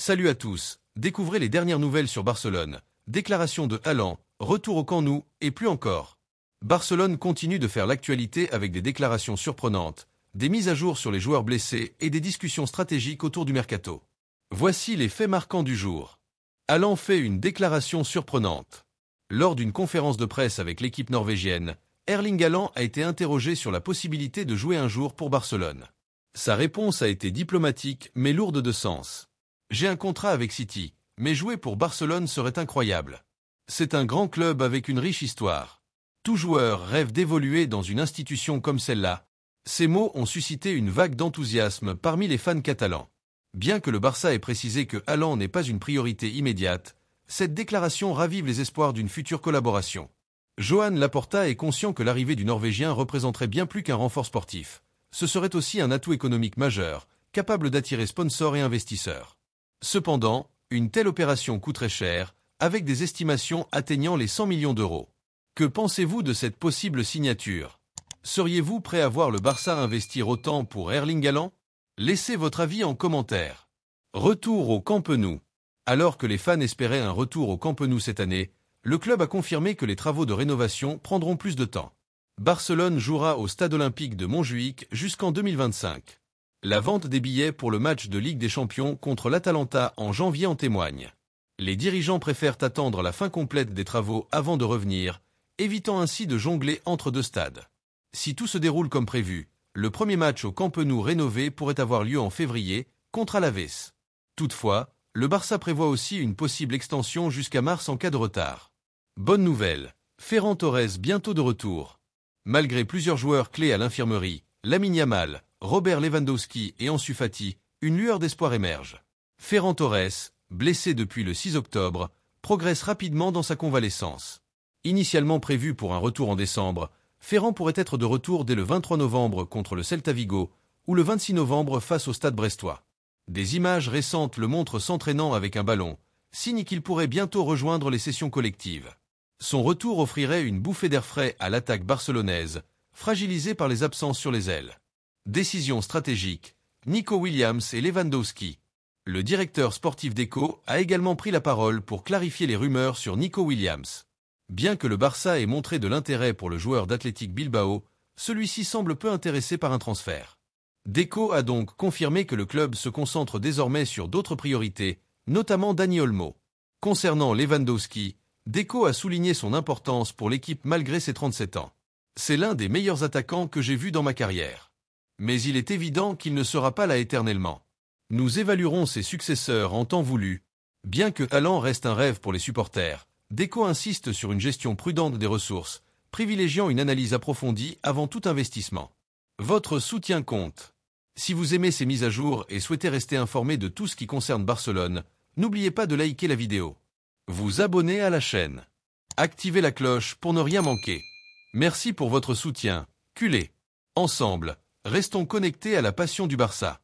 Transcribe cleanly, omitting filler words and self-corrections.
Salut à tous, découvrez les dernières nouvelles sur Barcelone. Déclaration de Haaland, retour au Camp Nou, et plus encore. Barcelone continue de faire l'actualité avec des déclarations surprenantes, des mises à jour sur les joueurs blessés et des discussions stratégiques autour du mercato. Voici les faits marquants du jour. Haaland fait une déclaration surprenante. Lors d'une conférence de presse avec l'équipe norvégienne, Erling Haaland a été interrogé sur la possibilité de jouer un jour pour Barcelone. Sa réponse a été diplomatique mais lourde de sens. J'ai un contrat avec City, mais jouer pour Barcelone serait incroyable. C'est un grand club avec une riche histoire. Tout joueur rêve d'évoluer dans une institution comme celle-là. Ces mots ont suscité une vague d'enthousiasme parmi les fans catalans. Bien que le Barça ait précisé que Haaland n'est pas une priorité immédiate, cette déclaration ravive les espoirs d'une future collaboration. Joan Laporta est conscient que l'arrivée du Norvégien représenterait bien plus qu'un renfort sportif. Ce serait aussi un atout économique majeur, capable d'attirer sponsors et investisseurs. Cependant, une telle opération coûterait cher, avec des estimations atteignant les 100 millions d'euros. Que pensez-vous de cette possible signature? Seriez-vous prêt à voir le Barça investir autant pour Erling Haaland? Laissez votre avis en commentaire. Retour au Camp Nou. Alors que les fans espéraient un retour au Camp Nou cette année, le club a confirmé que les travaux de rénovation prendront plus de temps. Barcelone jouera au Stade olympique de Montjuïc jusqu'en 2025. La vente des billets pour le match de Ligue des Champions contre l'Atalanta en janvier en témoigne. Les dirigeants préfèrent attendre la fin complète des travaux avant de revenir, évitant ainsi de jongler entre deux stades. Si tout se déroule comme prévu, le premier match au Camp Nou rénové pourrait avoir lieu en février, contre Alaves. Toutefois, le Barça prévoit aussi une possible extension jusqu'à mars en cas de retard. Bonne nouvelle, Ferran Torres bientôt de retour. Malgré plusieurs joueurs clés à l'infirmerie, Lamine Yamal, Robert Lewandowski et Ansu Fati, une lueur d'espoir émerge. Ferran Torres, blessé depuis le 6 octobre, progresse rapidement dans sa convalescence. Initialement prévu pour un retour en décembre, Ferran pourrait être de retour dès le 23 novembre contre le Celta Vigo ou le 26 novembre face au Stade brestois. Des images récentes le montrent s'entraînant avec un ballon, signe qu'il pourrait bientôt rejoindre les sessions collectives. Son retour offrirait une bouffée d'air frais à l'attaque barcelonaise, fragilisée par les absences sur les ailes. Décision stratégique, Nico Williams et Lewandowski. Le directeur sportif d'Echo a également pris la parole pour clarifier les rumeurs sur Nico Williams. Bien que le Barça ait montré de l'intérêt pour le joueur d'Athletic Bilbao, celui-ci semble peu intéressé par un transfert. Deco a donc confirmé que le club se concentre désormais sur d'autres priorités, notamment Dani Olmo. Concernant Lewandowski, Deco a souligné son importance pour l'équipe malgré ses 37 ans. C'est l'un des meilleurs attaquants que j'ai vu dans ma carrière. Mais il est évident qu'il ne sera pas là éternellement. Nous évaluerons ses successeurs en temps voulu. Bien que Haaland reste un rêve pour les supporters, Deco insiste sur une gestion prudente des ressources, privilégiant une analyse approfondie avant tout investissement. Votre soutien compte. Si vous aimez ces mises à jour et souhaitez rester informé de tout ce qui concerne Barcelone, n'oubliez pas de liker la vidéo. Vous abonner à la chaîne. Activez la cloche pour ne rien manquer. Merci pour votre soutien. Culé. Ensemble, restons connectés à la passion du Barça.